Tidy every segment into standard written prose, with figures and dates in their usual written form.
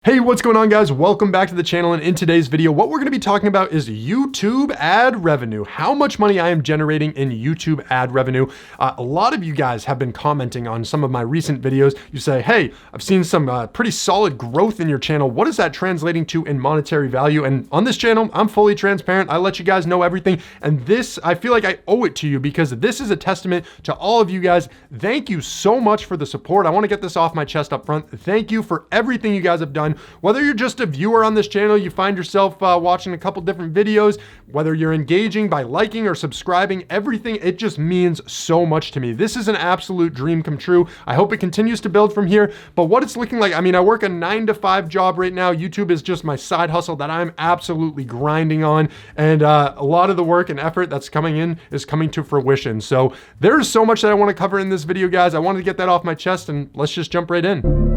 Hey, what's going on, guys? Welcome back to the channel, and in today's video, what we're going to be talking about is YouTube ad revenue. How much money I am generating in YouTube ad revenue. A lot of you guys have been commenting on some of my recent videos. You say, hey, I've seen some pretty solid growth in your channel. What is that translating to in monetary value? And on this channel, I'm fully transparent. I let you guys know everything. And this, I feel like I owe it to you because this is a testament to all of you guys. Thank you so much for the support. I want to get this off my chest up front. Thank you for everything you guys have done. Whether you're just a viewer on this channel, you find yourself watching a couple different videos, whether you're engaging by liking or subscribing, everything, it just means so much to me. This is an absolute dream come true. I hope it continues to build from here. But what it's looking like, I mean, I work a 9-to-5 job right now. YouTube is just my side hustle that I'm absolutely grinding on. And a lot of the work and effort that's coming in is coming to fruition. So there's so much that I want to cover in this video, guys. I wanted to get that off my chest, and let's just jump right in.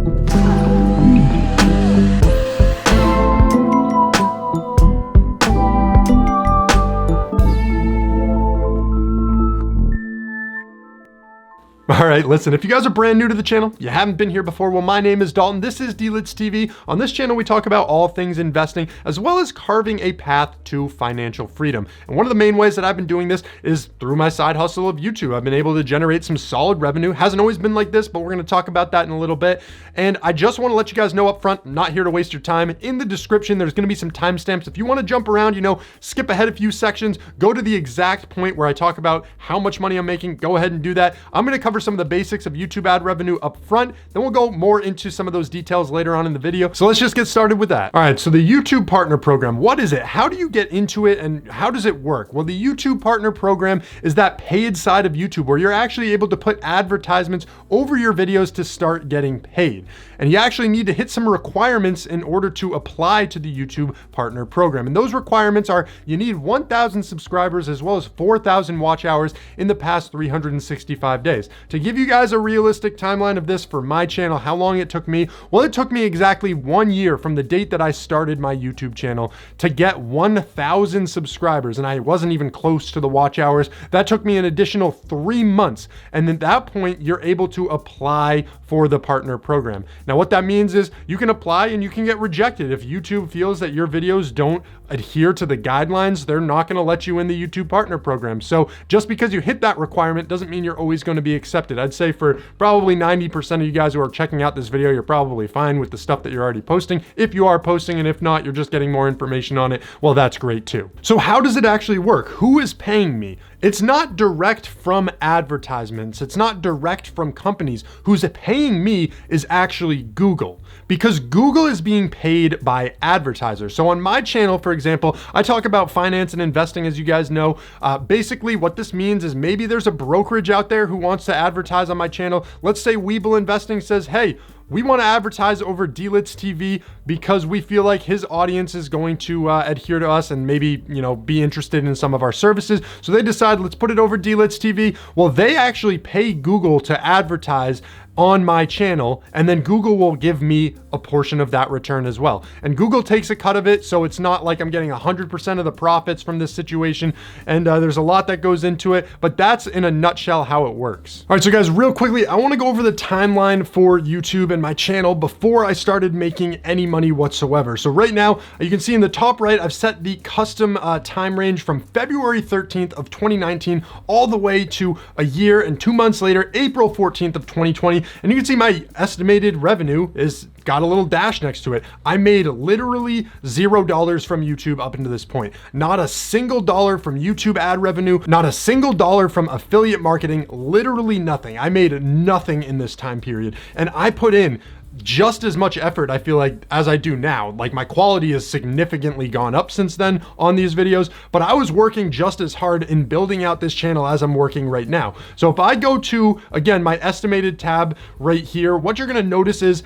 All right, listen, if you guys are brand new to the channel, you haven't been here before, well, my name is Dalton. This is D-Lits TV. On this channel, we talk about all things investing, as well as carving a path to financial freedom. And one of the main ways that I've been doing this is through my side hustle of YouTube. I've been able to generate some solid revenue. Hasn't always been like this, but we're gonna talk about that in a little bit. And I just wanna let you guys know up front, I'm not here to waste your time. In the description, there's gonna be some timestamps. If you wanna jump around, skip ahead a few sections, go to the exact point where I talk about how much money I'm making, go ahead and do that. I'm gonna cover some of the basics of YouTube ad revenue up front. Then we'll go more into some of those details later on in the video. So let's just get started with that. All right, so the YouTube Partner Program, what is it? How do you get into it and how does it work? Well, the YouTube Partner Program is that paid side of YouTube where you're actually able to put advertisements over your videos to start getting paid. And you actually need to hit some requirements in order to apply to the YouTube Partner Program. And those requirements are you need 1,000 subscribers as well as 4,000 watch hours in the past 365 days. To give you guys a realistic timeline of this for my channel, how long it took me, well, it took me exactly 1 year from the date that I started my YouTube channel to get 1,000 subscribers, and I wasn't even close to the watch hours. That took me an additional 3 months, and at that point, you're able to apply for the partner program. Now, what that means is you can apply and you can get rejected. If YouTube feels that your videos don't adhere to the guidelines, they're not going to let you in the YouTube Partner Program. So just because you hit that requirement doesn't mean you're always going to be accepted. I'd say for probably 90% of you guys who are checking out this video, you're probably fine with the stuff that you're already posting. If you are posting, and if not, you're just getting more information on it, well, that's great too. So how does it actually work? Who is paying me? It's not direct from advertisements. It's not direct from companies. Who's paying me is actually Google, because Google is being paid by advertisers. So on my channel, for example, I talk about finance and investing, as you guys know. Basically, what this means is maybe there's a brokerage out there who wants to advertise on my channel. Let's say Webull Investing says, hey, we want to advertise over D-Lits TV because we feel like his audience is going to adhere to us and maybe, be interested in some of our services. So they decide, let's put it over D-Lits TV. Well, they actually pay Google to advertise on my channel, and then Google will give me a portion of that return as well. And Google takes a cut of it, so it's not like I'm getting 100% of the profits from this situation. And there's a lot that goes into it, but that's in a nutshell how it works. All right, so guys, real quickly, I wanna go over the timeline for YouTube and my channel before I started making any money whatsoever. So right now, you can see in the top right, I've set the custom time range from February 13th of 2019 all the way to a year and 2 months later, April 14th of 2020. And you can see my estimated revenue is got a little dash next to it. I made literally $0 from YouTube up into this point. Not a single dollar from YouTube ad revenue, not a single dollar from affiliate marketing, literally nothing. I made nothing in this time period. And I put in just as much effort, I feel like, as I do now. Like, my quality has significantly gone up since then on these videos, but I was working just as hard in building out this channel as I'm working right now. So if I go to, again, my estimated tab right here, what you're gonna notice is,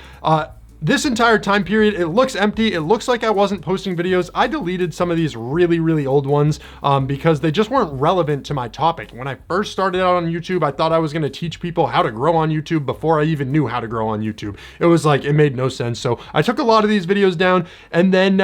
this entire time period, it looks empty. It looks like I wasn't posting videos. I deleted some of these really, really old ones because they just weren't relevant to my topic. When I first started out on YouTube, I thought I was gonna teach people how to grow on YouTube before I even knew how to grow on YouTube. It was like, it made no sense. So I took a lot of these videos down, and then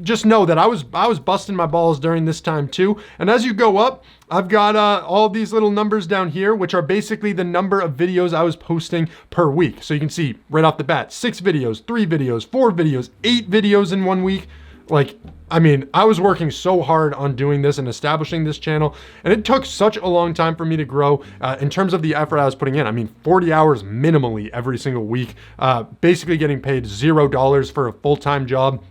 just know that I was busting my balls during this time too. And as you go up, I've got all these little numbers down here, which are basically the number of videos I was posting per week. So you can see right off the bat, 6 videos, 3 videos, 4 videos, 8 videos in 1 week. Like, I mean, I was working so hard on doing this and establishing this channel, and it took such a long time for me to grow in terms of the effort I was putting in. I mean, 40 hours minimally every single week, basically getting paid $0 for a full-time job.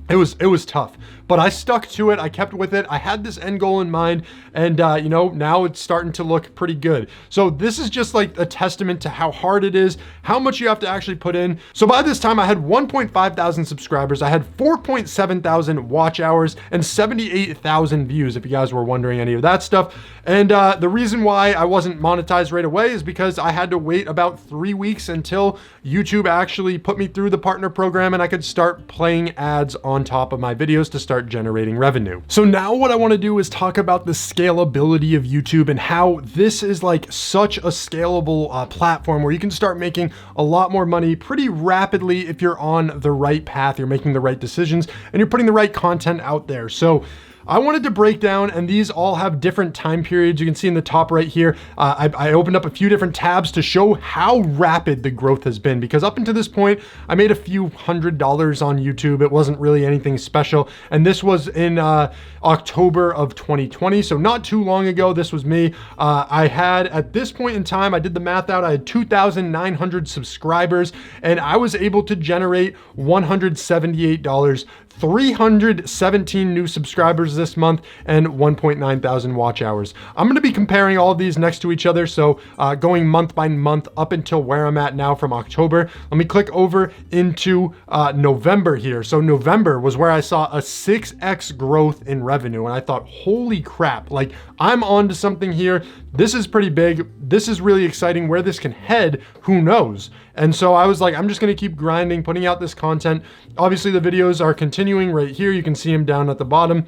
It was tough, but I stuck to it. I kept with it. I had this end goal in mind, and you know, now it's starting to look pretty good. So this is just like a testament to how hard it is, how much you have to actually put in. So by this time I had 1.5 thousand subscribers. I had 4.7 thousand watch hours and 78,000 views, if you guys were wondering any of that stuff. And the reason why I wasn't monetized right away is because I had to wait about 3 weeks until YouTube actually put me through the partner program and I could start playing ads on top of my videos to start generating revenue. So now what I want to do is talk about the scalability of YouTube and how this is like such a scalable platform where you can start making a lot more money pretty rapidly if you're on the right path, you're making the right decisions, and you're putting the right content out there. So I wanted to break down, and these all have different time periods. You can see in the top right here, I opened up a few different tabs to show how rapid the growth has been, because up until this point, I made a few $100s on YouTube. It wasn't really anything special. And this was in October of 2020. So not too long ago, this was me. I had, at this point in time, I did the math out, I had 2,900 subscribers, and I was able to generate $178, 317 new subscribers this month, and 1.9 thousand watch hours. I'm going to be comparing all of these next to each other. So going month by month up until where I'm at now from October. Let me click over into November here. So November was where I saw a 6x growth in revenue. And I thought, holy crap, like I'm on to something here. This is pretty big. This is really exciting. Where this can head, who knows? And so I was like, I'm just going to keep grinding, putting out this content. Obviously the videos are continuing right here. You can see them down at the bottom.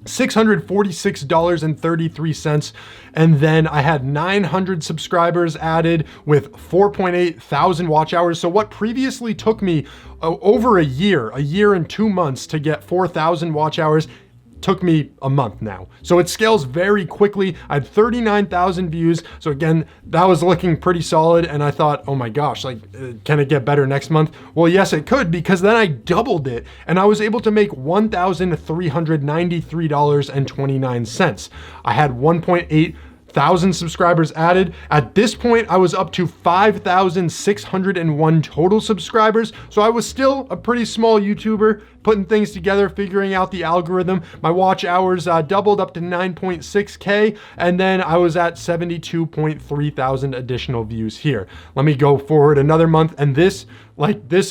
$646.33. And then I had 900 subscribers added with 4.8 thousand watch hours. So what previously took me over a year and 2 months to get 4,000 watch hours took me a month now. So it scales very quickly. I had 39,000 views. So again, that was looking pretty solid. And I thought, oh my gosh, like, can it get better next month? Well, yes, it could, because then I doubled it and I was able to make $1,393.29. I had 1.8 thousand subscribers added. At this point, I was up to 5,601 total subscribers. So I was still a pretty small YouTuber, putting things together, figuring out the algorithm. My watch hours doubled up to 9.6K, and then I was at 72.3 thousand additional views here. Let me go forward another month, and this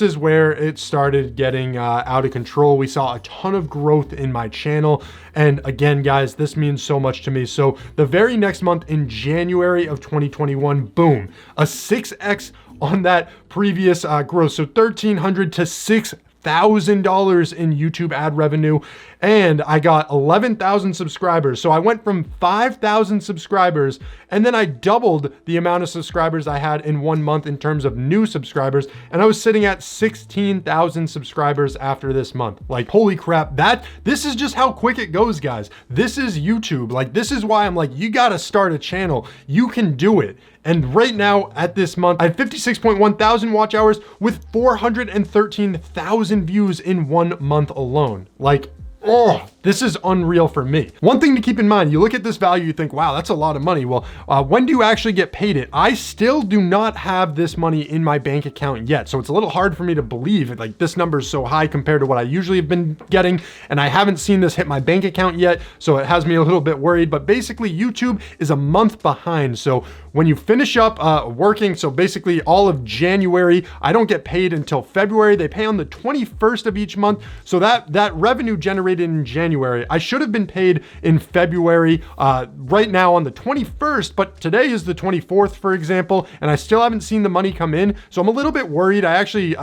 is where it started getting out of control. We saw a ton of growth in my channel. And again, guys, this means so much to me. So the very next month in January of 2021, boom, a 6x on that previous growth. So $1,300 to $6,000 in YouTube ad revenue, and I got 11,000 subscribers. So I went from 5,000 subscribers, and then I doubled the amount of subscribers I had in 1 month in terms of new subscribers, and I was sitting at 16,000 subscribers after this month. Like, holy crap, this is just how quick it goes, guys. This is YouTube. Like, this is why I'm like, you gotta start a channel. You can do it. And right now at this month, I had 56.1 thousand watch hours with 413,000 views in 1 month alone. Like, oh, this is unreal for me. One thing to keep in mind, you look at this value, you think, wow, that's a lot of money. Well, when do you actually get paid it? I still do not have this money in my bank account yet. So it's a little hard for me to believe it. Like, this number is so high compared to what I usually have been getting. And I haven't seen this hit my bank account yet. So it has me a little bit worried, but basically YouTube is a month behind. So when you finish up working, so basically all of January, I don't get paid until February. They pay on the 21st of each month. So that revenue generated in January, I should have been paid in February, right now on the 21st, but today is the 24th, for example, and I still haven't seen the money come in. So I'm a little bit worried. I actually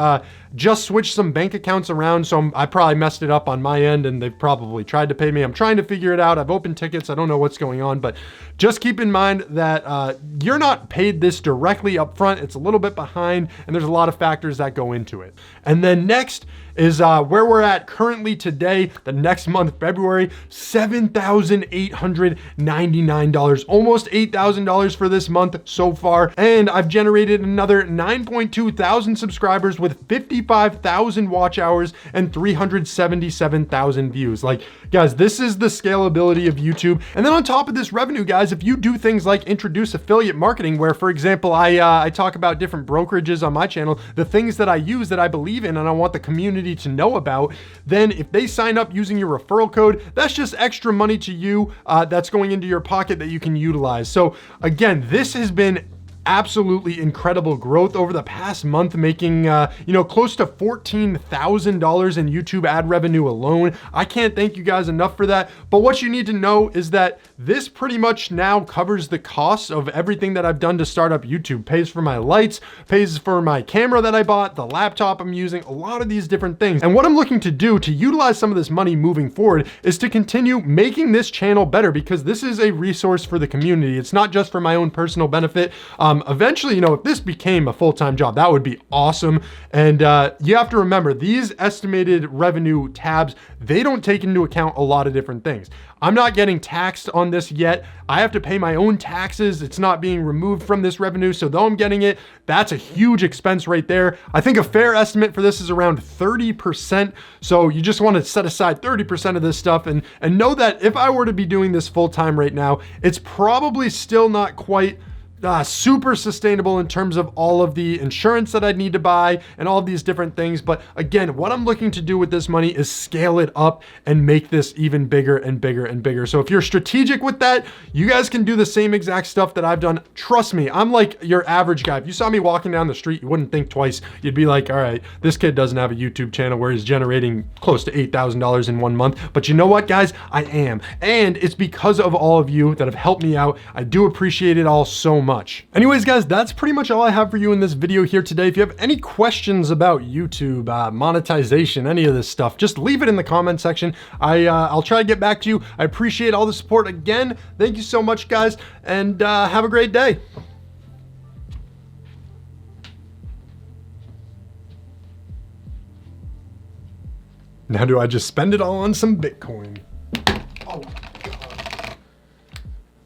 just switched some bank accounts around, so I probably messed it up on my end, and they've probably tried to pay me. I'm trying to figure it out. I've opened tickets. I don't know what's going on, but just keep in mind that you're not paid this directly up front. It's a little bit behind, and there's a lot of factors that go into it. And then next is where we're at currently today, the next month, February, $7,899, almost $8,000 for this month so far. And I've generated another 9.2 thousand subscribers with 55,000 watch hours and 377,000 views. Like, guys, this is the scalability of YouTube. And then on top of this revenue, guys, if you do things like introduce affiliate marketing, where, for example, I talk about different brokerages on my channel, the things that I use that I believe in and I want the community to know about, then if they sign up using your referral code, that's just extra money to you that's going into your pocket that you can utilize. So again, this has been absolutely incredible growth over the past month, making close to $14,000 in YouTube ad revenue alone. I can't thank you guys enough for that. But what you need to know is that this pretty much now covers the costs of everything that I've done to start up YouTube. Pays for my lights, pays for my camera that I bought, the laptop I'm using, a lot of these different things. And what I'm looking to do to utilize some of this money moving forward is to continue making this channel better, because this is a resource for the community. It's not just for my own personal benefit. Eventually, if this became a full-time job, that would be awesome. And you have to remember, these estimated revenue tabs, they don't take into account a lot of different things. I'm not getting taxed on this yet. I have to pay my own taxes. It's not being removed from this revenue. So though I'm getting it, that's a huge expense right there. I think a fair estimate for this is around 30%. So you just want to set aside 30% of this stuff and know that if I were to be doing this full-time right now, it's probably still not quite super sustainable in terms of all of the insurance that I'd need to buy and all of these different things. But again, what I'm looking to do with this money is scale it up and make this even bigger and bigger and bigger. So if you're strategic with that, you guys can do the same exact stuff that I've done. Trust me, I'm like your average guy. If you saw me walking down the street, you wouldn't think twice. You'd be like, all right, this kid doesn't have a YouTube channel where he's generating close to $8,000 in 1 month. But you know what, guys? I am. And it's because of all of you that have helped me out. I do appreciate it all so much. Anyways, guys, that's pretty much all I have for you in this video here today. If you have any questions about YouTube, monetization, any of this stuff, just leave it in the comment section. I'll try to get back to you. I appreciate all the support again. Thank you so much, guys, and have a great day. Now, do I just spend it all on some Bitcoin?